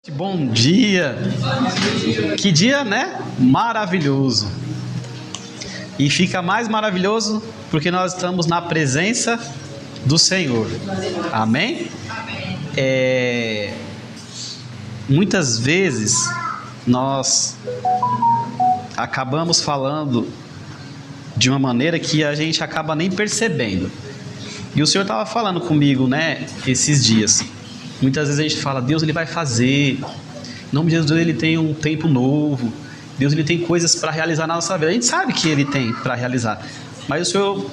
Bom dia, que dia, né? Maravilhoso. E fica mais maravilhoso porque nós estamos na presença do Senhor. Amém? Muitas vezes nós acabamos falando de uma maneira que a gente acaba nem percebendo. E o Senhor estava falando comigo, né, esses dias. Muitas vezes a gente fala, Deus ele vai fazer, em nome de Jesus ele tem um tempo novo, Deus ele tem coisas para realizar na nossa vida. A gente sabe que ele tem para realizar, mas o Senhor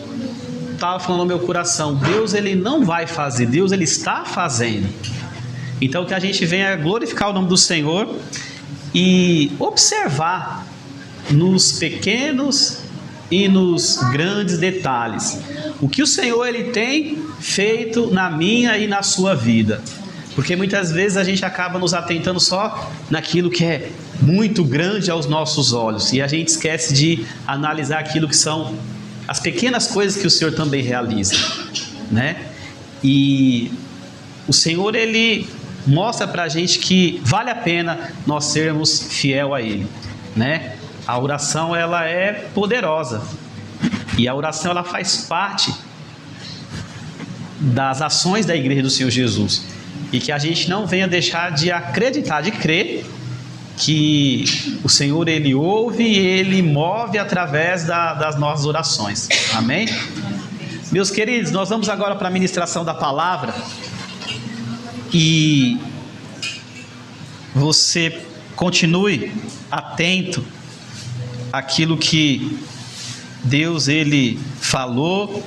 estava falando no meu coração, Deus ele não vai fazer, Deus ele está fazendo. Então que a gente venha glorificar o nome do Senhor e observar nos pequenos e nos grandes detalhes o que o Senhor ele tem feito na minha e na sua vida. Porque muitas vezes a gente acaba nos atentando só naquilo que é muito grande aos nossos olhos e a gente esquece de analisar aquilo que são as pequenas coisas que o Senhor também realiza, né? E o Senhor ele mostra para a gente que vale a pena nós sermos fiel a Ele, né? A oração ela é poderosa e a oração ela faz parte das ações da Igreja do Senhor Jesus. E que a gente não venha deixar de acreditar, de crer que o Senhor ele ouve e ele move através das nossas orações. Amém? Meus queridos, nós vamos agora para a ministração da palavra e você continue atento àquilo que Deus ele falou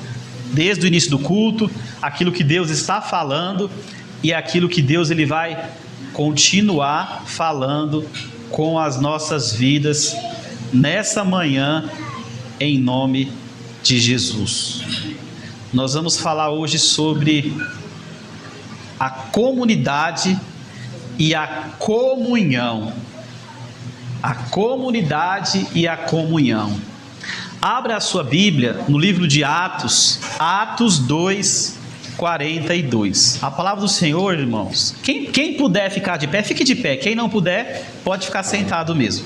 desde o início do culto, aquilo que Deus está falando e aquilo que Deus ele vai continuar falando com as nossas vidas nessa manhã, em nome de Jesus. Nós vamos falar hoje sobre a comunidade e a comunhão. A comunidade e a comunhão. Abra a sua Bíblia no livro de Atos, Atos 2, 42. A palavra do Senhor, irmãos. Quem puder ficar de pé, fique de pé. Quem não puder, pode ficar sentado mesmo.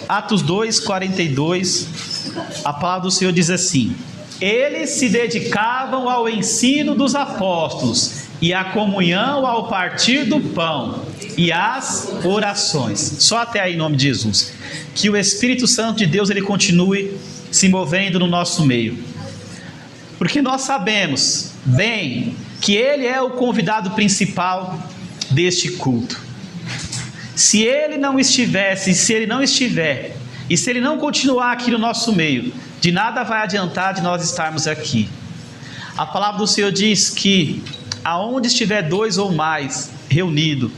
Atos 2, 42. A palavra do Senhor diz assim: eles se dedicavam ao ensino dos apóstolos e à comunhão, ao partir do pão e às orações. Só até aí em nome de Jesus. Que o Espírito Santo de Deus ele continue se movendo no nosso meio. Porque nós sabemos bem que Ele é o convidado principal deste culto. Se Ele não estivesse, se Ele não estiver, e se Ele não continuar aqui no nosso meio, de nada vai adiantar de nós estarmos aqui. A palavra do Senhor diz que aonde estiver dois ou mais reunidos,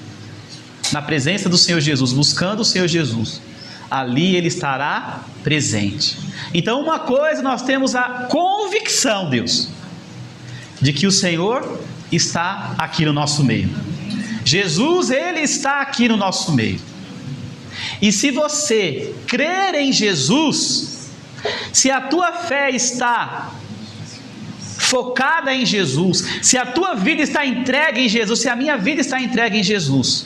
na presença do Senhor Jesus, buscando o Senhor Jesus, ali Ele estará presente. Então uma coisa nós temos a convicção, Deus, de que o Senhor está aqui no nosso meio. Jesus, Ele está aqui no nosso meio. E se você crer em Jesus, se a tua fé está focada em Jesus, se a tua vida está entregue em Jesus, se a minha vida está entregue em Jesus,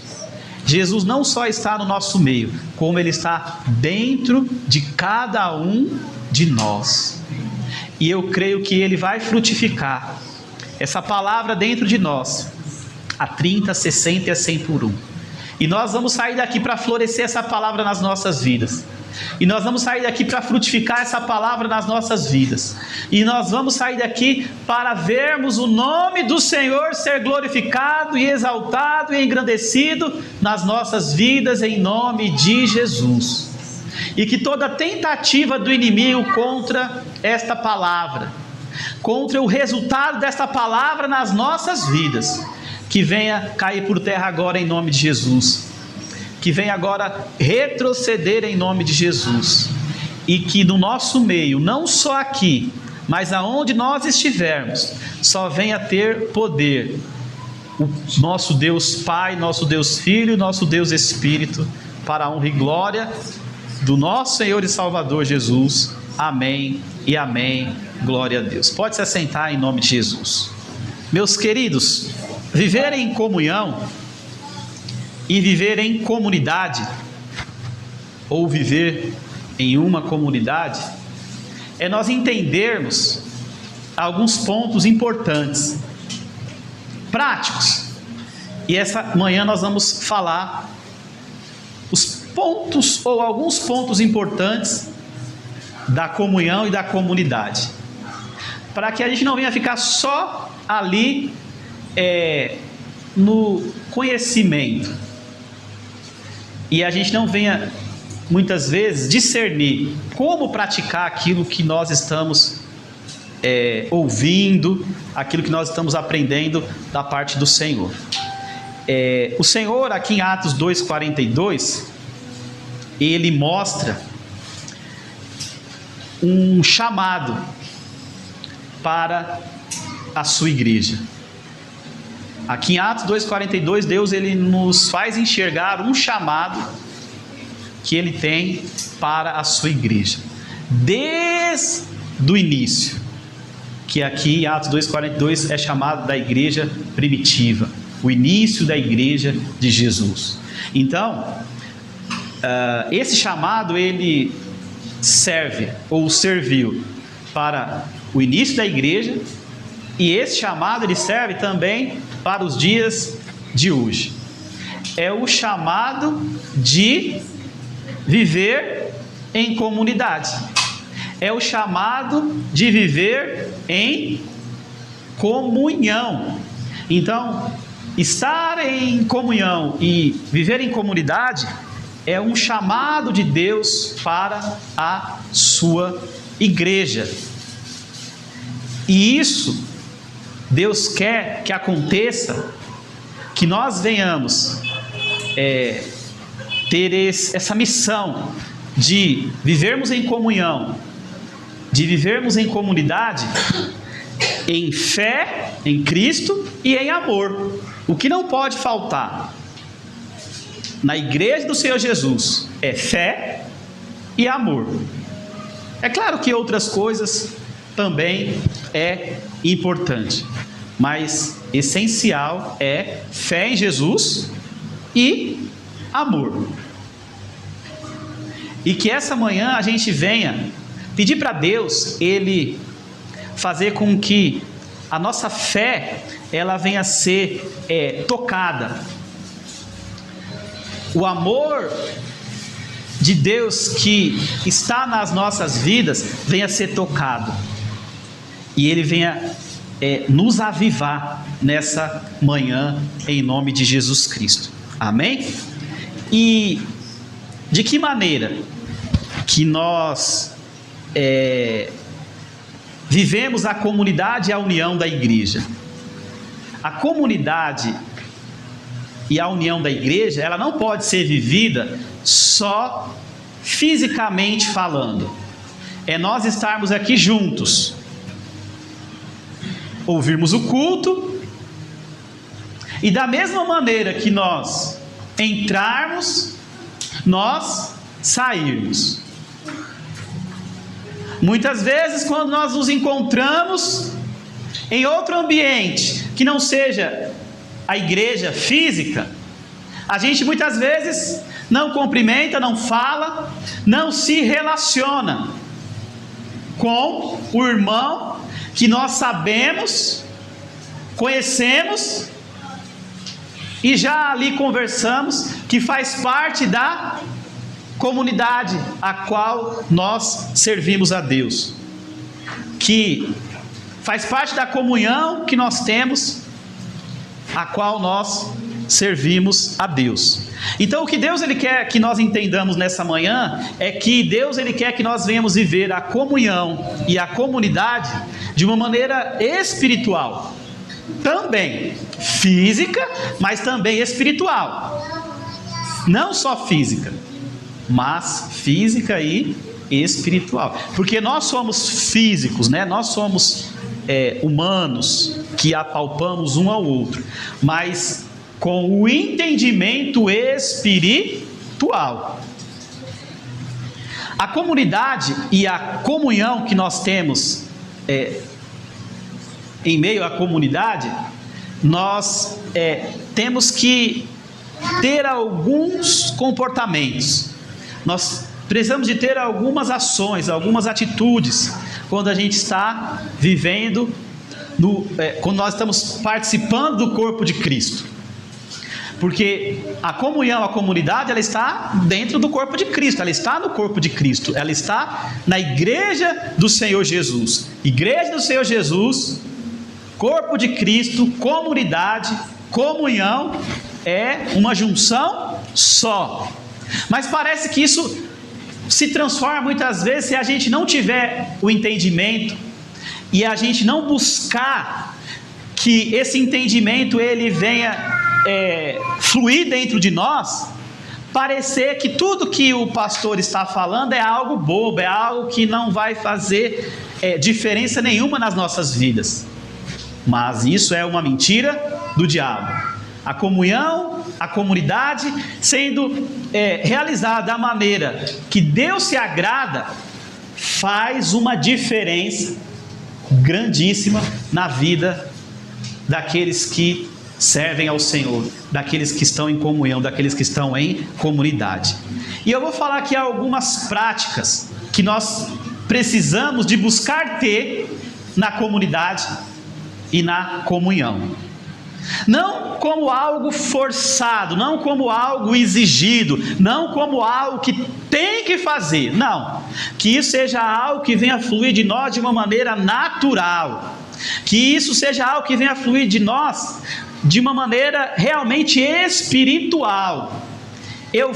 Jesus não só está no nosso meio, como Ele está dentro de cada um de nós. E eu creio que Ele vai frutificar essa palavra dentro de nós, a 30, 60 e a 100 por 1. E nós vamos sair daqui para florescer essa palavra nas nossas vidas. E nós vamos sair daqui para frutificar essa palavra nas nossas vidas. E nós vamos sair daqui para vermos o nome do Senhor ser glorificado e exaltado e engrandecido nas nossas vidas em nome de Jesus. E que toda tentativa do inimigo contra esta palavra, contra o resultado desta palavra nas nossas vidas, que venha cair por terra agora em nome de Jesus. Que venha agora retroceder em nome de Jesus. E que no nosso meio, não só aqui, mas aonde nós estivermos, só venha ter poder o nosso Deus Pai, nosso Deus Filho, nosso Deus Espírito, para a honra e glória do nosso Senhor e Salvador Jesus. Amém e amém. Glória a Deus. Pode se assentar em nome de Jesus. Meus queridos, viver em comunhão e viver em comunidade, ou viver em uma comunidade, é nós entendermos alguns pontos importantes, práticos. E essa manhã nós vamos falar os pontos ou alguns pontos importantes da comunhão e da comunidade, para que a gente não venha ficar só ali no conhecimento e a gente não venha muitas vezes discernir como praticar aquilo que nós estamos ouvindo, aquilo que nós estamos aprendendo da parte do Senhor. O Senhor aqui em Atos 2:42, ele mostra um chamado para a sua igreja. Aqui em Atos 2:42, Deus ele nos faz enxergar um chamado que ele tem para a sua igreja, desde o início, que aqui em Atos 2:42 é chamado da igreja primitiva, o início da igreja de Jesus. Então, esse chamado ele serve ou serviu para o início da igreja, e esse chamado ele serve também para os dias de hoje. É o chamado de viver em comunidade, é o chamado de viver em comunhão. Então, estar em comunhão e viver em comunidade é um chamado de Deus para a sua igreja. E isso Deus quer que aconteça, que nós venhamos ter essa missão de vivermos em comunhão, de vivermos em comunidade, em fé em Cristo e em amor. O que não pode faltar na igreja do Senhor Jesus é fé e amor. É claro que outras coisas também é importante, mas essencial é fé em Jesus e amor. E que essa manhã a gente venha pedir para Deus ele fazer com que a nossa fé ela venha a ser tocada. O amor de Deus que está nas nossas vidas venha a ser tocado, e ele venha nos avivar nessa manhã, em nome de Jesus Cristo. Amém? E de que maneira que nós vivemos a comunidade e a união da igreja? A comunidade e a união da igreja, ela não pode ser vivida só fisicamente falando. É nós estarmos aqui juntos, ouvirmos o culto, e da mesma maneira que nós entrarmos, nós sairmos. Muitas vezes, quando nós nos encontramos em outro ambiente que não seja a igreja física, a gente muitas vezes não cumprimenta, não fala, não se relaciona com o irmão que nós sabemos, conhecemos e já ali conversamos, que faz parte da comunidade a qual nós servimos a Deus, que faz parte da comunhão que nós temos, a qual nós servimos a Deus. Então o que Deus ele quer que nós entendamos nessa manhã é que Deus ele quer que nós venhamos viver a comunhão e a comunidade de uma maneira espiritual, também física, mas também espiritual. Não só física, mas física e espiritual, porque nós somos físicos, né? Nós somos humanos que apalpamos um ao outro, mas com o entendimento espiritual. A comunidade e a comunhão que nós temos em meio à comunidade, nós temos que ter alguns comportamentos, nós precisamos de ter algumas ações, algumas atitudes, quando a gente está vivendo, quando nós estamos participando do corpo de Cristo. Porque a comunhão, a comunidade, ela está dentro do corpo de Cristo, ela está no corpo de Cristo, ela está na igreja do Senhor Jesus. Igreja do Senhor Jesus, corpo de Cristo, comunidade, comunhão, é uma junção só. Mas parece que isso se transforma muitas vezes se a gente não tiver o entendimento e a gente não buscar que esse entendimento ele venha fluir dentro de nós, parecer que tudo que o pastor está falando é algo bobo, é algo que não vai fazer diferença nenhuma nas nossas vidas. Mas isso é uma mentira do diabo. A comunhão, a comunidade sendo realizada da maneira que Deus se agrada, faz uma diferença grandíssima na vida daqueles que servem ao Senhor, daqueles que estão em comunhão, daqueles que estão em comunidade. E eu vou falar aqui algumas práticas que nós precisamos de buscar ter na comunidade e na comunhão. Não como algo forçado, não como algo exigido, não como algo que tem que fazer, não. Que isso seja algo que venha fluir de nós de uma maneira natural. Que isso seja algo que venha fluir de nós de uma maneira realmente espiritual. Eu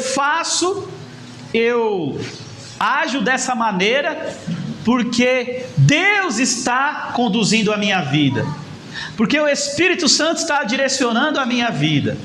ajo dessa maneira porque Deus está conduzindo a minha vida, porque o Espírito Santo está direcionando a minha vida.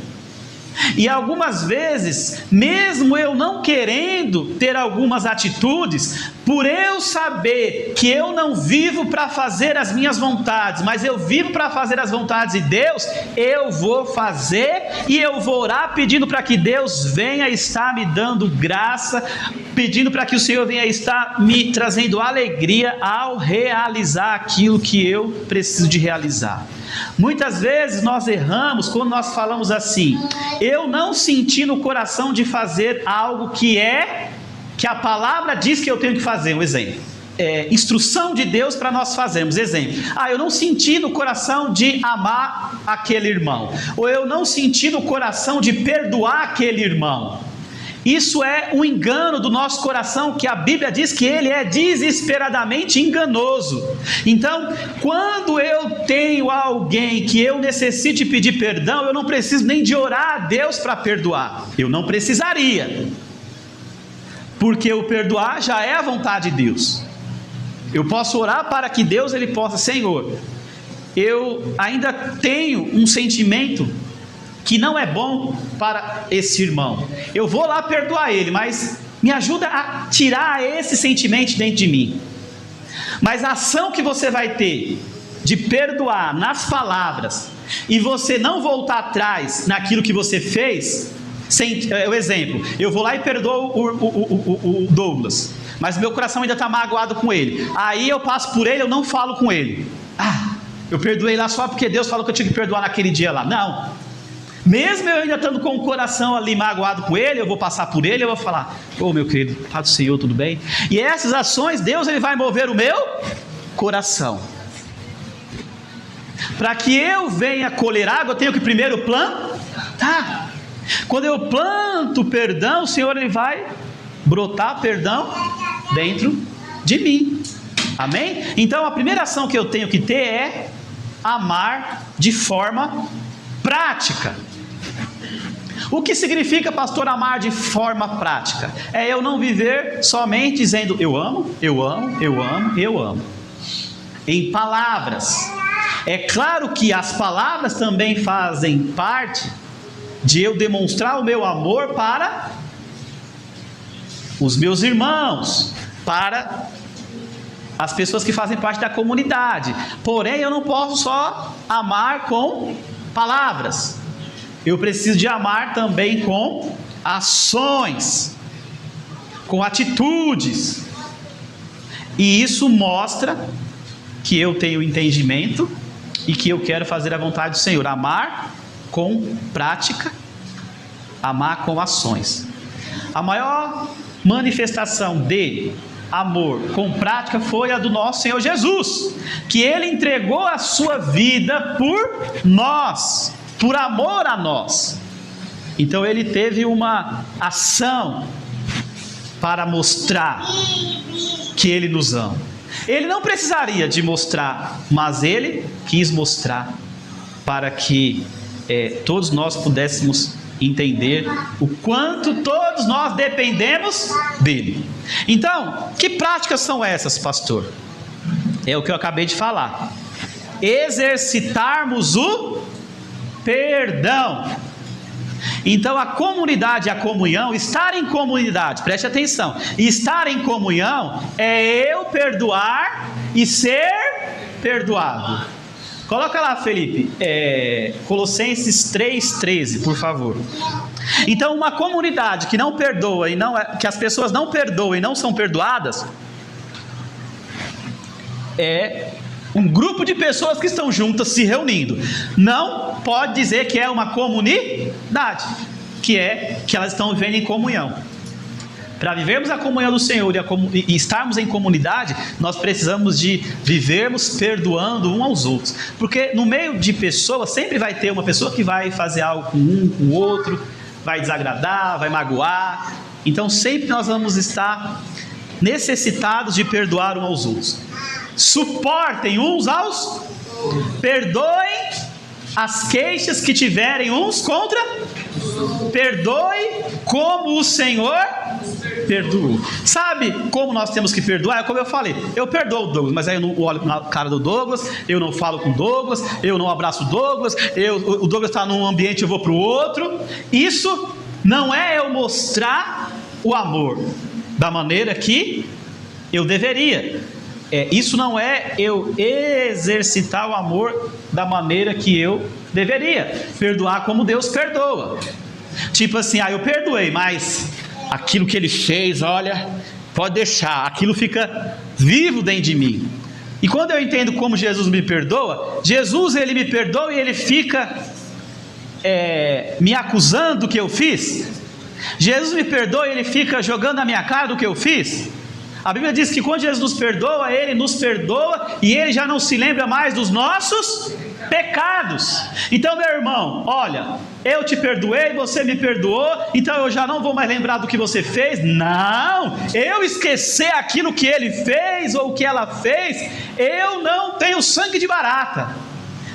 E algumas vezes, mesmo eu não querendo ter algumas atitudes, por eu saber que eu não vivo para fazer as minhas vontades, mas eu vivo para fazer as vontades de Deus, eu vou fazer e eu vou orar pedindo para que Deus venha estar me dando graça, pedindo para que o Senhor venha estar me trazendo alegria ao realizar aquilo que eu preciso de realizar. Muitas vezes nós erramos quando nós falamos assim: eu não senti no coração de fazer algo que a palavra diz que eu tenho que fazer. Um exemplo, instrução de Deus para nós fazermos. Exemplo, eu não senti no coração de amar aquele irmão, ou eu não senti no coração de perdoar aquele irmão. Isso é um engano do nosso coração, que a Bíblia diz que ele é desesperadamente enganoso. Então, quando eu tenho alguém que eu necessite pedir perdão, eu não preciso nem de orar a Deus para perdoar. Eu não precisaria, porque o perdoar já é a vontade de Deus. Eu posso orar para que Deus ele possa: Senhor, eu ainda tenho um sentimento que não é bom para esse irmão, eu vou lá perdoar ele, mas me ajuda a tirar esse sentimento dentro de mim. Mas a ação que você vai ter de perdoar nas palavras, e você não voltar atrás naquilo que você fez, o exemplo, eu vou lá e perdoo o Douglas, mas meu coração ainda está magoado com ele, aí eu passo por ele, eu não falo com ele, eu perdoei lá só porque Deus falou que eu tinha que perdoar naquele dia lá. Não, mesmo eu ainda estando com o coração ali magoado com ele, eu vou passar por ele, eu vou falar: meu querido, Pai do Senhor, tudo bem? E essas ações, Deus ele vai mover o meu coração. Para que eu venha colher água, eu tenho que primeiro plantar. Quando eu planto perdão, o Senhor ele vai brotar perdão dentro de mim. Amém? Então a primeira ação que eu tenho que ter é amar de forma prática. O que significa, pastor, amar de forma prática? É eu não viver somente dizendo eu amo, eu amo, eu amo, eu amo, em palavras. É claro que as palavras também fazem parte de eu demonstrar o meu amor para os meus irmãos, para as pessoas que fazem parte da comunidade. Porém, eu não posso só amar com palavras, eu preciso de amar também com ações, com atitudes. E isso mostra que eu tenho entendimento e que eu quero fazer a vontade do Senhor. Amar com prática amar com ações. A maior manifestação de amor com prática foi a do nosso Senhor Jesus, que Ele entregou a sua vida por nós, por amor a nós. Então Ele teve uma ação para mostrar que Ele nos ama. Ele não precisaria de mostrar, mas Ele quis mostrar para que todos nós pudéssemos entender o quanto todos nós dependemos dele. Então, que práticas são essas, pastor? É o que eu acabei de falar. Exercitarmos o perdão. Então, a comunidade, a comunhão, estar em comunidade, preste atenção, estar em comunhão é eu perdoar e ser perdoado. Coloca lá, Felipe, Colossenses 3,13, por favor. Então, uma comunidade que não perdoa e que as pessoas não perdoam e não são perdoadas, é um grupo de pessoas que estão juntas se reunindo. Não pode dizer que é uma comunidade, que elas estão vivendo em comunhão. Para vivermos a comunhão do Senhor e estarmos em comunidade, nós precisamos de vivermos perdoando um aos outros. Porque no meio de pessoas, sempre vai ter uma pessoa que vai fazer algo com o outro, vai desagradar, vai magoar. Então sempre nós vamos estar necessitados de perdoar uns aos outros. Suportem uns aos... Perdoem as queixas que tiverem uns contra... Perdoe como o Senhor perdoou. Sabe como nós temos que perdoar? É como eu falei, eu perdoo o Douglas, mas aí eu não olho na cara do Douglas, eu não falo com o Douglas, eu não abraço o Douglas, o Douglas está num ambiente, eu vou para o outro. Isso não é eu mostrar o amor da maneira que eu deveria. Isso não é eu exercitar o amor da maneira que eu deveria. Perdoar como Deus perdoa. Tipo assim, eu perdoei, mas aquilo que ele fez, olha, pode deixar, aquilo fica vivo dentro de mim. E quando eu entendo como Jesus me perdoa, Jesus ele me perdoa e ele fica me acusando do que eu fiz. Jesus me perdoa e ele fica jogando na minha cara do que eu fiz. A Bíblia diz que quando Jesus nos perdoa, Ele nos perdoa e Ele já não se lembra mais dos nossos pecados. Então, meu irmão, olha, eu te perdoei, você me perdoou, então eu já não vou mais lembrar do que você fez. Não, eu esquecer aquilo que ele fez ou que ela fez, eu não tenho sangue de barata.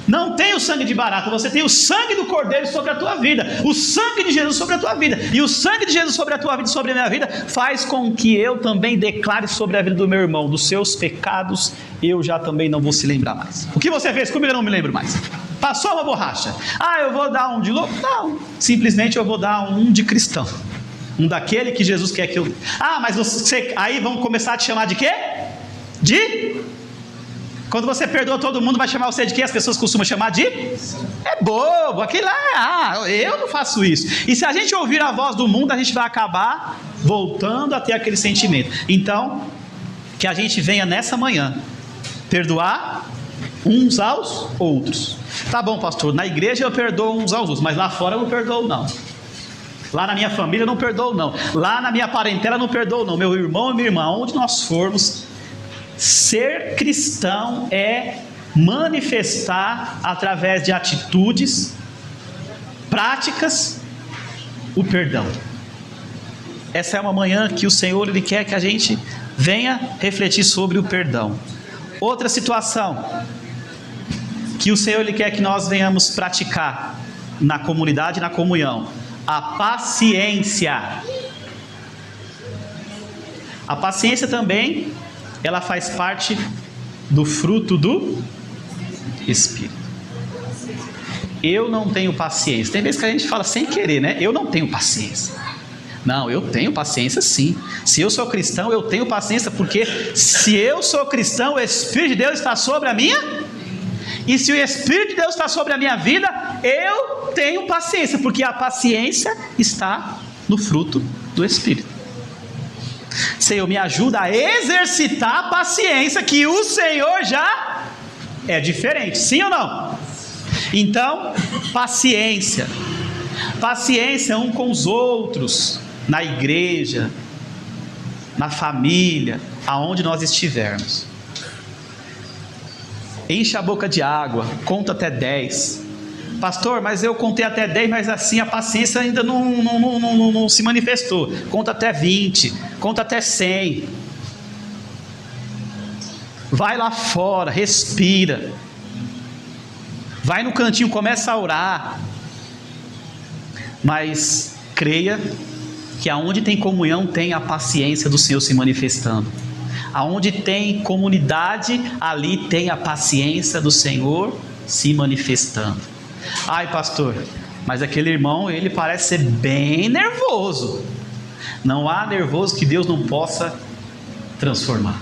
Não tem o sangue de barata, você tem o sangue do Cordeiro sobre a tua vida, o sangue de Jesus sobre a tua vida, e o sangue de Jesus sobre a tua vida e sobre a minha vida faz com que eu também declare sobre a vida do meu irmão, dos seus pecados, eu já também não vou se lembrar mais. O que você fez comigo eu não me lembro mais. Passou uma borracha, eu vou dar um de louco? Não, simplesmente eu vou dar um de cristão, um daquele que Jesus quer que eu... mas você, aí vamos começar a te chamar de quê? Quando você perdoa todo mundo, vai chamar você de quê? As pessoas costumam chamar de... É bobo, aquele lá, eu não faço isso. E se a gente ouvir a voz do mundo, a gente vai acabar voltando a ter aquele sentimento. Então, que a gente venha nessa manhã perdoar uns aos outros. Tá bom, pastor, na igreja eu perdoo uns aos outros, mas lá fora eu não perdoo não. Lá na minha família eu não perdoo não. Lá na minha parentela eu não perdoo não. Meu irmão e minha irmã, onde nós formos... Ser cristão é manifestar através de atitudes, práticas, o perdão. Essa é uma manhã que o Senhor ele quer que a gente venha refletir sobre o perdão. Outra situação que o Senhor ele quer que nós venhamos praticar na comunidade e na comunhão, a paciência. A paciência também ela faz parte do fruto do Espírito. Eu não tenho paciência. Tem vezes que a gente fala sem querer, né? Eu não tenho paciência. Não, eu tenho paciência sim. Se eu sou cristão, eu tenho paciência, porque se eu sou cristão, o Espírito de Deus está sobre a minha... E se o Espírito de Deus está sobre a minha vida, eu tenho paciência, porque a paciência está no fruto do Espírito. Senhor, me ajuda a exercitar a paciência que o Senhor já é diferente, sim ou não? Então, paciência. Paciência um com os outros, na igreja, na família, aonde nós estivermos. Enche a boca de água, conta até 10. Pastor, mas eu contei até 10, mas assim a paciência ainda não se manifestou. Conta até 20, conta até 100. Vai lá fora, respira. Vai no cantinho, começa a orar. Mas creia que aonde tem comunhão tem a paciência do Senhor se manifestando. Aonde tem comunidade, ali tem a paciência do Senhor se manifestando. Ai, pastor, mas aquele irmão, ele parece ser bem nervoso. Não há nervoso que Deus não possa transformar.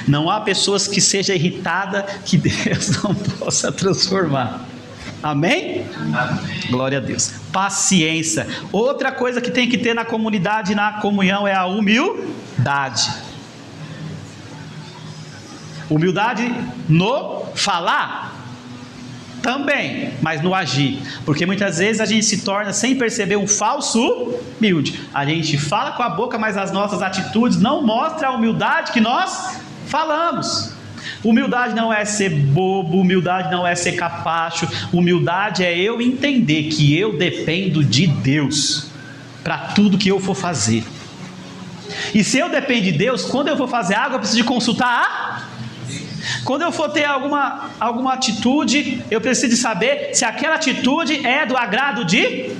Não há pessoas que seja irritada que Deus não possa transformar. Amém? Amém? Glória a Deus. Paciência. Outra coisa que tem que ter na comunidade, na comunhão, é a humildade. Humildade no falar também, mas no agir. Porque muitas vezes a gente se torna, sem perceber, um falso humilde. A gente fala com a boca, mas as nossas atitudes não mostram a humildade que nós falamos. Humildade não é ser bobo, humildade não é ser capacho. Humildade é eu entender que eu dependo de Deus para tudo que eu for fazer. E se eu dependo de Deus, quando eu for fazer algo, eu preciso de consultar quando eu for ter alguma atitude, eu preciso de saber se aquela atitude é do agrado de...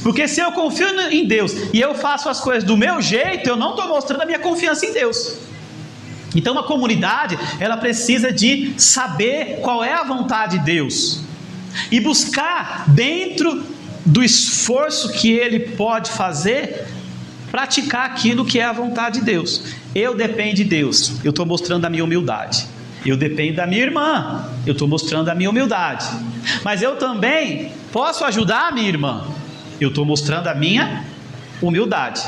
Porque se eu confio em Deus e eu faço as coisas do meu jeito, eu não estou mostrando a minha confiança em Deus. Então uma comunidade, ela precisa de saber qual é a vontade de Deus e buscar dentro do esforço que ele pode fazer, praticar aquilo que é a vontade de Deus. Eu dependo de Deus, eu estou mostrando a minha humildade. Eu dependo da minha irmã, eu estou mostrando a minha humildade. Mas eu também posso ajudar a minha irmã, eu estou mostrando a minha humildade.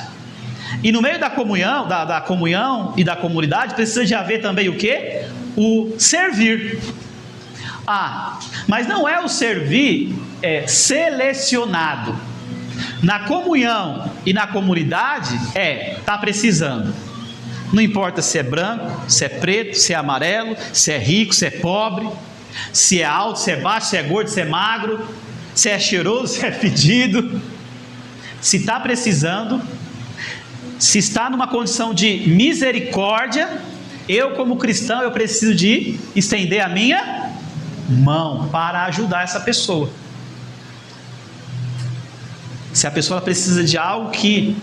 E no meio da comunhão, da comunhão e da comunidade, precisa de haver também o quê? O servir. Mas não é o servir selecionado. Na comunhão e na comunidade está precisando. Não importa se é branco, se é preto, se é amarelo, se é rico, se é pobre, se é alto, se é baixo, se é gordo, se é magro, se é cheiroso, se é fedido. Se está precisando, se está numa condição de misericórdia, eu como cristão, eu preciso de estender a minha mão para ajudar essa pessoa. Se a pessoa precisa de algo que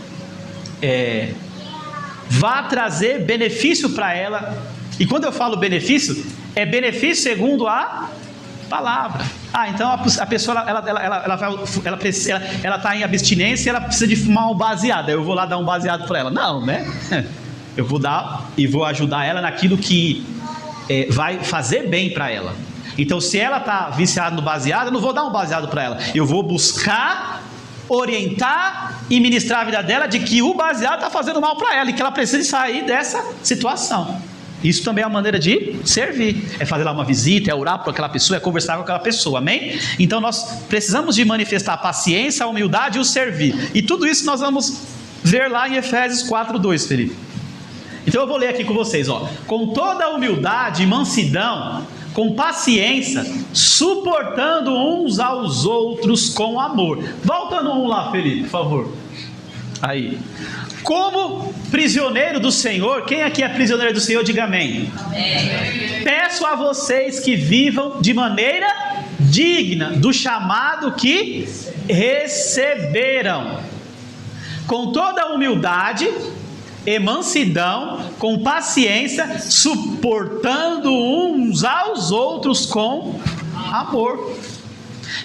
vá trazer benefício para ela, e quando eu falo benefício, é benefício segundo a palavra. Então a pessoa ela está em abstinência e ela precisa de fumar um baseado. Eu vou lá dar um baseado para ela. Não, né? Eu vou dar e vou ajudar ela naquilo que vai fazer bem para ela. Então, se ela está viciada no baseado, eu não vou dar um baseado para ela. Eu vou buscar orientar e ministrar a vida dela de que o baseado está fazendo mal para ela e que ela precisa sair dessa situação. Isso também é uma maneira de servir, é fazer lá uma visita, é orar por aquela pessoa, é conversar com aquela pessoa, amém? Então nós precisamos de manifestar a paciência, a humildade e o servir, e tudo isso nós vamos ver lá em Efésios 4:2, Felipe. Então eu vou ler aqui com vocês, com toda humildade e mansidão, com paciência, suportando uns aos outros com amor. Voltando lá, Felipe, por favor. Aí. Como prisioneiro do Senhor, quem aqui é prisioneiro do Senhor, diga amém. Amém. Peço a vocês que vivam de maneira digna do chamado que receberam, com toda humildade e mansidão, com paciência, suportando uns aos outros com amor.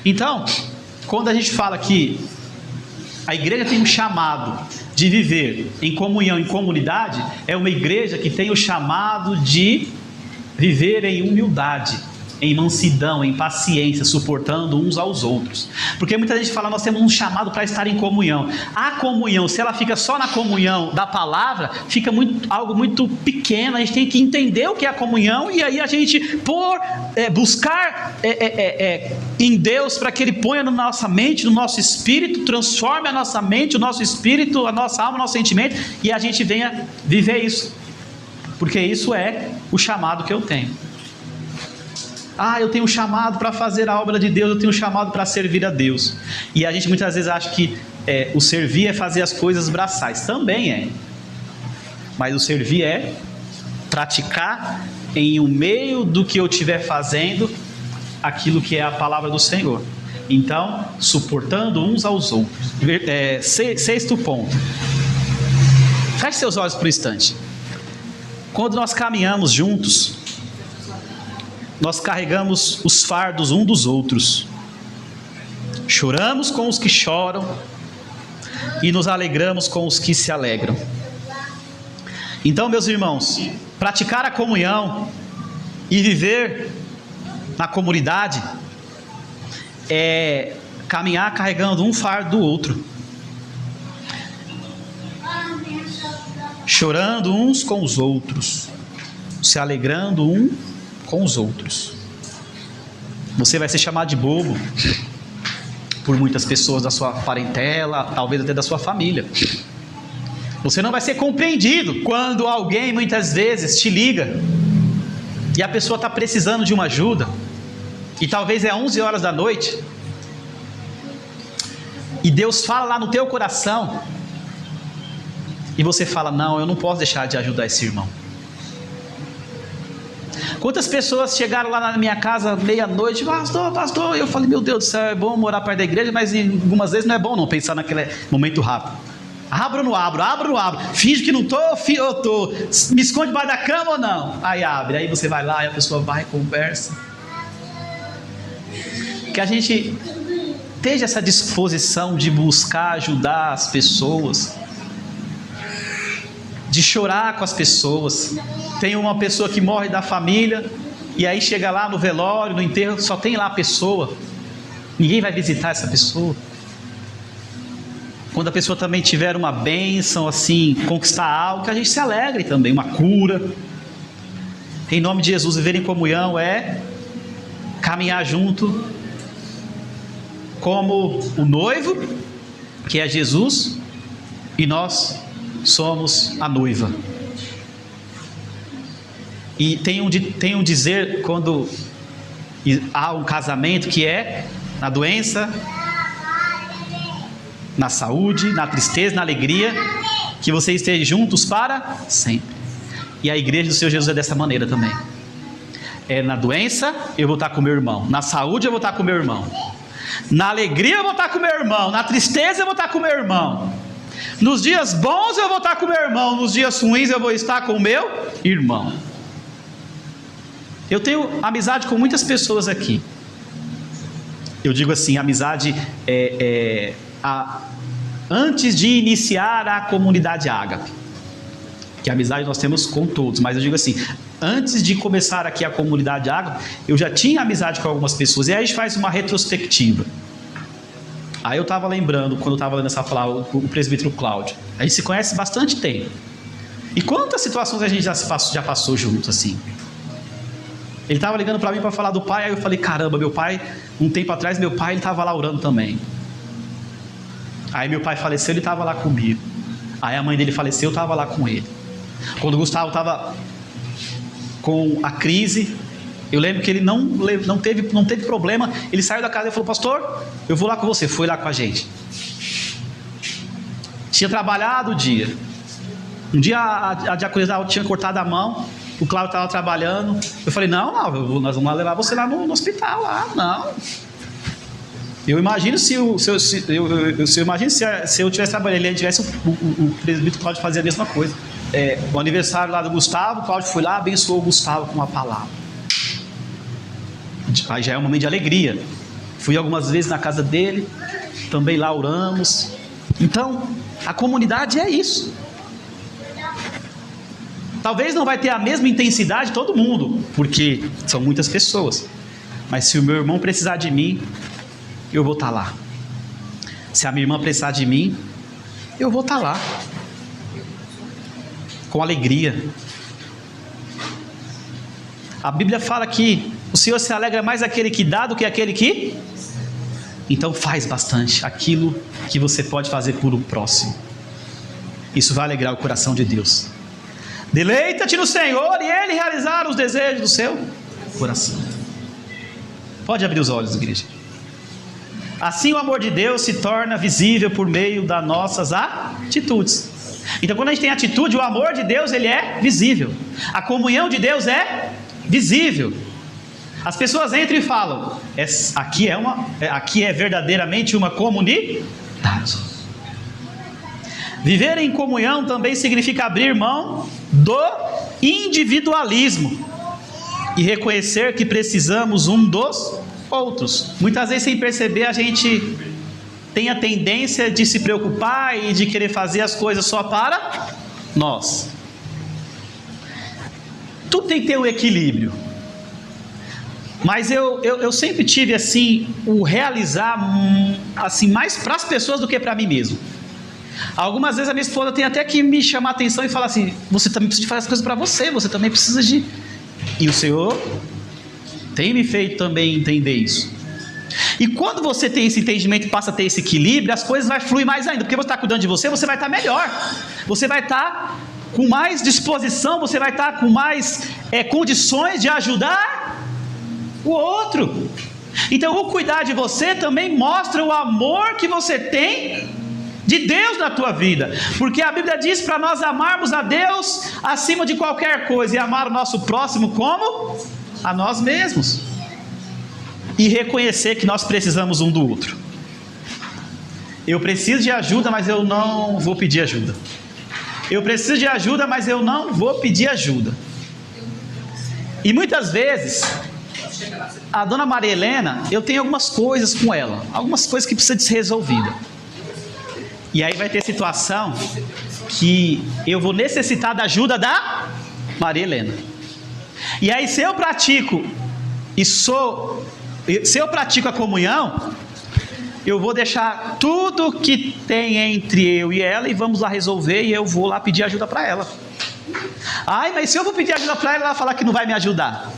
Então, quando a gente fala que a igreja tem um chamado de viver em comunhão, em comunidade, é uma igreja que tem o chamado de viver em humildade. em mansidão, em paciência, suportando uns aos outros. Porque muita gente fala, nós temos um chamado para estar em comunhão. A comunhão, se ela fica só na comunhão da palavra, fica algo muito pequeno. A gente tem que entender o que é a comunhão, e aí a gente buscar em Deus, para que Ele ponha na nossa mente, no nosso espírito, transforme a nossa mente, o nosso espírito, a nossa alma, o nosso sentimento, e a gente venha viver isso, porque isso é o chamado que eu tenho. Eu tenho um chamado para fazer a obra de Deus, eu tenho um chamado para servir a Deus. E a gente muitas vezes acha que o servir é fazer as coisas braçais. Também é. Mas o servir é praticar em o meio do que eu estiver fazendo aquilo que é a palavra do Senhor. Então, suportando uns aos outros. Sexto ponto. Feche seus olhos por um instante. Quando nós caminhamos juntos, nós carregamos os fardos um dos outros. Choramos com os que choram e nos alegramos com os que se alegram. Então, meus irmãos, praticar a comunhão e viver na comunidade é caminhar carregando um fardo do outro, chorando uns com os outros, se alegrando um com os outros. Você vai ser chamado de bobo por muitas pessoas da sua parentela, talvez até da sua família. Você não vai ser compreendido quando alguém muitas vezes te liga e a pessoa está precisando de uma ajuda, e talvez é 11 horas da noite, e Deus fala lá no teu coração, e você fala, não, eu não posso deixar de ajudar esse irmão. Quantas pessoas chegaram lá na minha casa meia-noite, pastor, eu falei, meu Deus do céu, é bom morar perto da igreja, mas algumas vezes não é bom não pensar naquele momento rápido. Abro ou não abro, finge que não estou, eu estou, me esconde debaixo da cama ou não? Aí abre, aí você vai lá e a pessoa vai e conversa. Que a gente esteja essa disposição de buscar ajudar as pessoas, de chorar com as pessoas. Tem uma pessoa que morre da família, e aí chega lá no velório, no enterro, só tem lá a pessoa, ninguém vai visitar essa pessoa. Quando a pessoa também tiver uma bênção, assim, conquistar algo, que a gente se alegre também, uma cura. Em nome de Jesus, viver em comunhão é caminhar junto como o noivo, que é Jesus, e nós somos a noiva. E tem um dizer quando há um casamento, que é na doença, na saúde, na tristeza, na alegria, que vocês estejam juntos para sempre. E a igreja do Senhor Jesus é dessa maneira também. Na doença eu vou estar com meu irmão, na saúde eu vou estar com meu irmão, na alegria eu vou estar com meu irmão, na tristeza eu vou estar com meu irmão, nos dias bons eu vou estar com meu irmão, nos dias ruins eu vou estar com o meu irmão. Eu tenho amizade com muitas pessoas aqui. Eu digo assim, amizade antes de iniciar a comunidade Ágape, que a amizade nós temos com todos, mas eu digo assim, antes de começar aqui a comunidade Ágape, eu já tinha amizade com algumas pessoas, e aí a gente faz uma retrospectiva. Aí eu estava lembrando, quando eu estava lendo essa palavra, o presbítero Cláudio, a gente se conhece bastante tempo, e quantas situações a gente já passou juntos assim. Ele estava ligando para mim para falar do pai, aí eu falei, caramba, meu pai, um tempo atrás meu pai, ele estava lá orando também. Aí meu pai faleceu, ele estava lá comigo. Aí a mãe dele faleceu, eu estava lá com ele. Quando o Gustavo estava com a crise, eu lembro que ele não teve problema. Ele saiu da casa e falou, pastor, eu vou lá com você. Foi lá com a gente. Tinha trabalhado o dia. Um dia a diaconisa tinha cortado a mão, o Cláudio estava trabalhando. Eu falei, nós vamos levar você lá no hospital. Não. Eu imagino se eu tivesse trabalhando, ele tivesse o presbítero Cláudio fazia a mesma coisa. O aniversário lá do Gustavo, o Cláudio foi lá, abençoou o Gustavo com uma palavra. Aí já é um momento de alegria. Fui algumas vezes na casa dele, também lá oramos. Então, a comunidade é isso. Talvez não vai ter a mesma intensidade todo mundo, porque são muitas pessoas. Mas se o meu irmão precisar de mim, eu vou estar lá. Se a minha irmã precisar de mim, eu vou estar lá. Com alegria. A Bíblia fala que o Senhor se alegra mais aquele que dá do que aquele que... Então faz bastante aquilo que você pode fazer por o próximo. Isso vai alegrar o coração de Deus. Deleita-te no Senhor e Ele realizará os desejos do seu coração. Pode abrir os olhos, igreja. Assim o amor de Deus se torna visível por meio das nossas atitudes. Então quando a gente tem atitude, o amor de Deus ele é visível. A comunhão de Deus é visível. As pessoas entram e falam: aqui é verdadeiramente uma comunidade. Viver em comunhão também significa abrir mão do individualismo e reconhecer que precisamos um dos outros. Muitas vezes, sem perceber, a gente tem a tendência de se preocupar e de querer fazer as coisas só para nós. Tudo tem que ter um equilíbrio. Mas eu sempre tive assim o realizar assim mais para as pessoas do que para mim mesmo. Algumas vezes a minha esposa tem até que me chamar a atenção e falar assim: você também precisa de fazer as coisas para você, você também precisa de... E o Senhor tem me feito também entender isso. E quando você tem esse entendimento e passa a ter esse equilíbrio, as coisas vão fluir mais ainda, porque você está cuidando de você, você vai estar melhor, você vai estar com mais disposição, você vai estar com mais condições de ajudar o outro. Então o cuidar de você também mostra o amor que você tem de Deus na tua vida, porque a Bíblia diz para nós amarmos a Deus acima de qualquer coisa e amar o nosso próximo como a nós mesmos, e reconhecer que nós precisamos um do outro. Eu preciso de ajuda, mas eu não vou pedir ajuda. Eu preciso de ajuda, mas eu não vou pedir ajuda. E muitas vezes a dona Maria Helena, eu tenho algumas coisas com ela, algumas coisas que precisam de ser resolvidas. E aí vai ter situação que eu vou necessitar da ajuda da Maria Helena. E aí se eu pratico a comunhão, eu vou deixar tudo que tem entre eu e ela e vamos lá resolver, e eu vou lá pedir ajuda para ela. Ai, mas se eu vou pedir ajuda para ela, ela vai falar que não vai me ajudar.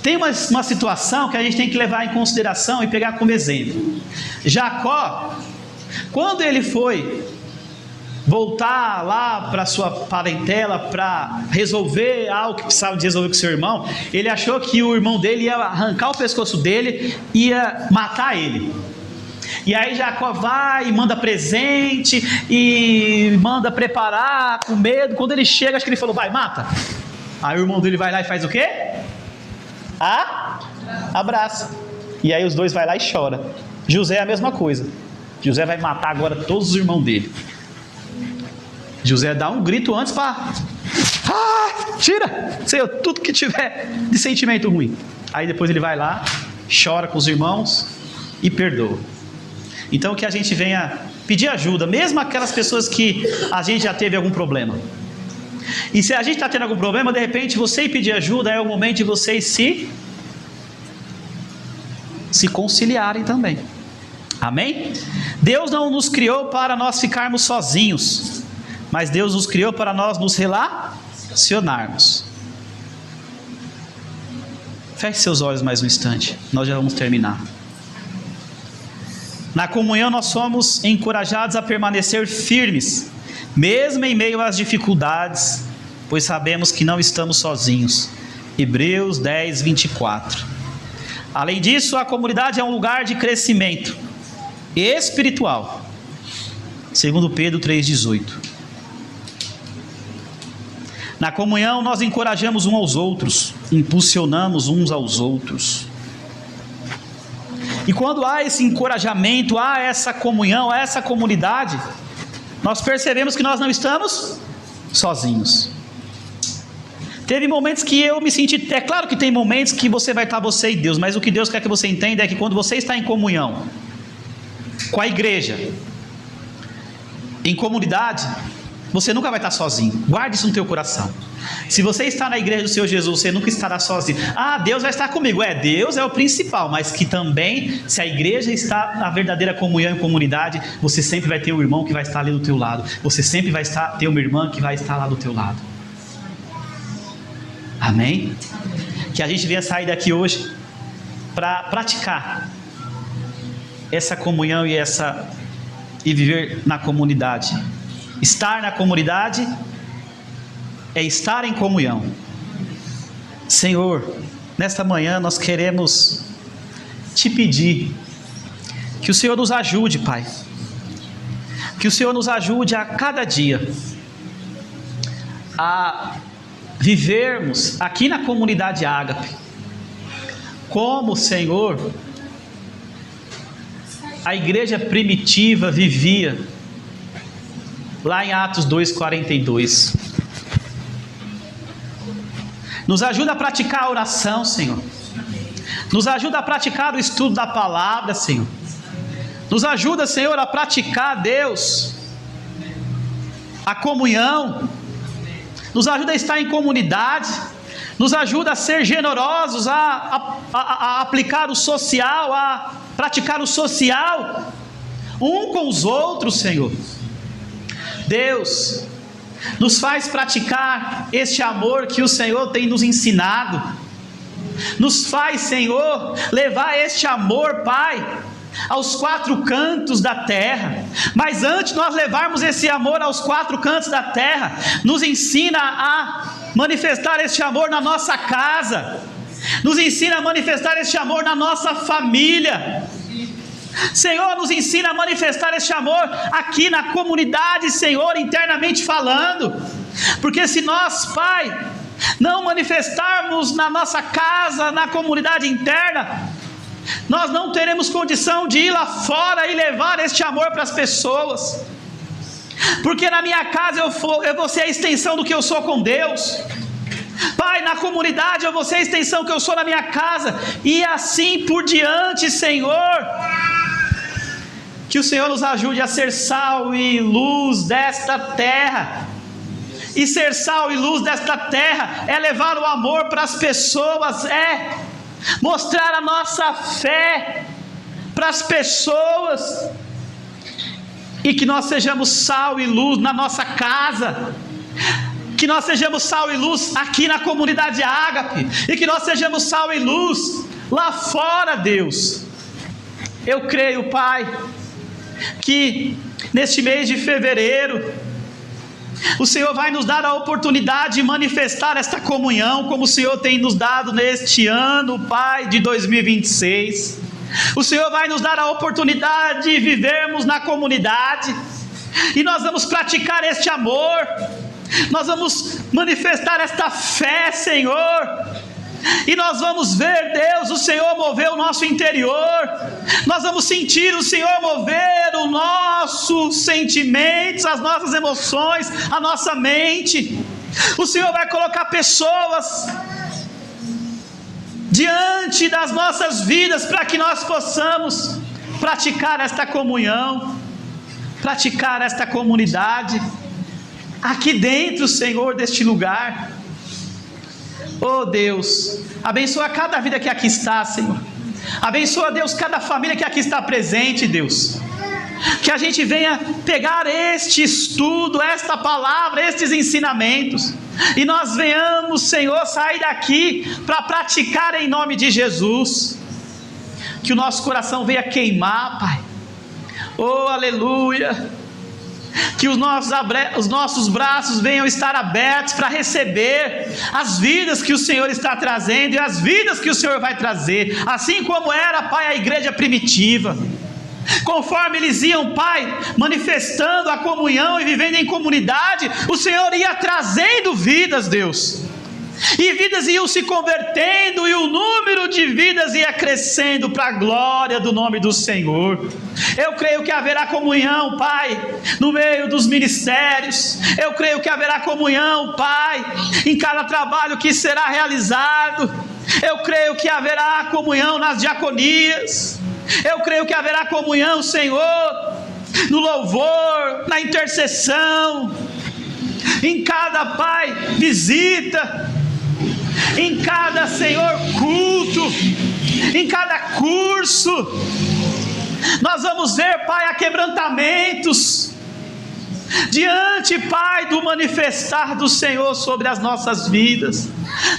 Tem uma situação que a gente tem que levar em consideração e pegar como exemplo. Jacó, quando ele foi voltar lá para sua parentela para resolver algo que precisava de resolver com seu irmão, ele achou que o irmão dele ia arrancar o pescoço dele, ia matar ele. E aí Jacó vai e manda presente e manda preparar com medo. Quando ele chega, acho que ele falou: vai, mata. Aí o irmão dele vai lá e faz o quê? Abraça. E aí os dois vai lá e chora. José é a mesma coisa. José vai matar agora todos os irmãos dele. José dá um grito antes para... tira! Senhor, tudo que tiver de sentimento ruim. Aí depois ele vai lá, chora com os irmãos e perdoa. Então que a gente venha pedir ajuda, mesmo aquelas pessoas que a gente já teve algum problema. E se a gente está tendo algum problema, de repente você ir pedir ajuda é o momento de vocês se conciliarem também. Amém? Deus não nos criou para nós ficarmos sozinhos, mas Deus nos criou para nós nos relacionarmos. Feche seus olhos mais um instante, nós já vamos terminar. Na comunhão nós somos encorajados a permanecer firmes, mesmo em meio às dificuldades, pois sabemos que não estamos sozinhos. Hebreus 10, 24. Além disso, a comunidade é um lugar de crescimento espiritual, segundo Pedro 3,18. Na comunhão nós encorajamos uns aos outros, impulsionamos uns aos outros. E quando há esse encorajamento, há essa comunhão, há essa comunidade, nós percebemos que nós não estamos sozinhos. Teve momentos que eu me senti... É claro que tem momentos que você vai estar você e Deus, mas o que Deus quer que você entenda é que quando você está em comunhão com a igreja, em comunidade, você nunca vai estar sozinho. Guarde isso no teu coração. Se você está na igreja do Senhor Jesus, você nunca estará sozinho. Deus vai estar comigo. Deus é o principal, mas que também, se a igreja está na verdadeira comunhão e comunidade, você sempre vai ter um irmão que vai estar ali do teu lado. Você sempre vai ter uma irmã que vai estar lá do teu lado. Amém? Que a gente venha sair daqui hoje para praticar essa comunhão e viver na comunidade. Estar na comunidade é estar em comunhão. Senhor, nesta manhã nós queremos te pedir que o Senhor nos ajude, Pai. Que o Senhor nos ajude a cada dia a vivermos aqui na comunidade Ágape como, Senhor, a igreja primitiva vivia lá em Atos 2:42. Nos ajuda a praticar a oração, Senhor. Nos ajuda a praticar o estudo da palavra, Senhor. Nos ajuda, Senhor, a praticar, Deus, a comunhão. Nos ajuda a estar em comunidade. Nos ajuda a ser generosos, a aplicar o social, a praticar o social um com os outros, Senhor. Deus, nos faz praticar este amor que o Senhor tem nos ensinado. Nos faz, Senhor, levar este amor, Pai, aos 4 cantos da terra. Mas antes de nós levarmos esse amor aos 4 cantos da terra, nos ensina a manifestar este amor na nossa casa. Nos ensina a manifestar este amor na nossa família. Senhor, nos ensina a manifestar este amor aqui na comunidade, Senhor, internamente falando. Porque se nós, Pai, não manifestarmos na nossa casa, na comunidade interna, nós não teremos condição de ir lá fora e levar este amor para as pessoas. Porque na minha casa eu vou ser a extensão do que eu sou com Deus. Pai, na comunidade eu vou ser a extensão que eu sou na minha casa. E assim por diante, Senhor. Que o Senhor nos ajude a ser sal e luz desta terra. E ser sal e luz desta terra é levar o amor para as pessoas, é mostrar a nossa fé para as pessoas. E que nós sejamos sal e luz na nossa casa. Que nós sejamos sal e luz aqui na comunidade Ágape. E que nós sejamos sal e luz lá fora, Deus. Eu creio, Pai, que neste mês de fevereiro o Senhor vai nos dar a oportunidade de manifestar esta comunhão como o Senhor tem nos dado neste ano, Pai, de 2026. O Senhor vai nos dar a oportunidade de vivermos na comunidade e nós vamos praticar este amor, nós vamos manifestar esta fé, Senhor. E nós vamos ver, Deus, o Senhor mover o nosso interior. Nós vamos sentir o Senhor mover os nossos sentimentos, as nossas emoções, a nossa mente. O Senhor vai colocar pessoas diante das nossas vidas para que nós possamos praticar esta comunhão, praticar esta comunidade aqui dentro, Senhor, deste lugar. Oh Deus, abençoa cada vida que aqui está, Senhor. Abençoa, Deus, cada família que aqui está presente, Deus. Que a gente venha pegar este estudo, esta palavra, estes ensinamentos, e nós venhamos, Senhor, sair daqui para praticar em nome de Jesus. Que o nosso coração venha queimar, Pai. Oh, aleluia. Que os nossos braços venham estar abertos para receber as vidas que o Senhor está trazendo e as vidas que o Senhor vai trazer, assim como era, Pai, a igreja primitiva. Conforme eles iam, Pai, manifestando a comunhão e vivendo em comunidade, o Senhor ia trazendo vidas, Deus, e vidas iam se convertendo, e o número de vidas ia crescendo para a glória do nome do Senhor. Eu creio que haverá comunhão, Pai, no meio dos ministérios. Eu creio que haverá comunhão, Pai, em cada trabalho que será realizado. Eu creio que haverá comunhão nas diaconias. Eu creio que haverá comunhão, Senhor, no louvor, na intercessão. em cada, Pai, visita, em cada, Senhor, culto, em cada curso. Nós vamos ver, Pai, aquebrantamentos diante, Pai, do manifestar do Senhor sobre as nossas vidas.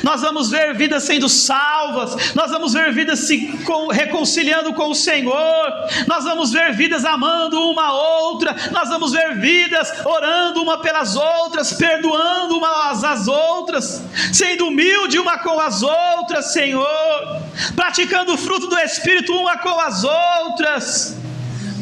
Nós vamos ver vidas sendo salvas, nós vamos ver vidas se reconciliando com o Senhor, nós vamos ver vidas amando uma a outra, nós vamos ver vidas orando uma pelas outras, perdoando umas às outras, sendo humilde uma com as outras, Senhor, praticando o fruto do Espírito uma com as outras.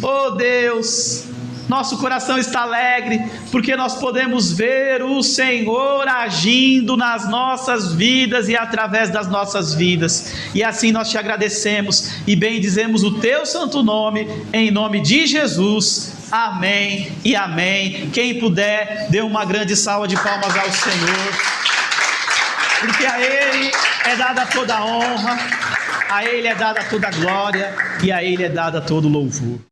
Oh Deus, nosso coração está alegre, porque nós podemos ver o Senhor agindo nas nossas vidas e através das nossas vidas, e assim nós te agradecemos e bendizemos o teu santo nome, em nome de Jesus, amém e amém. Quem puder, dê uma grande salva de palmas ao Senhor, porque a Ele é dada toda a honra, a Ele é dada toda a glória, e a Ele é dada todo o louvor.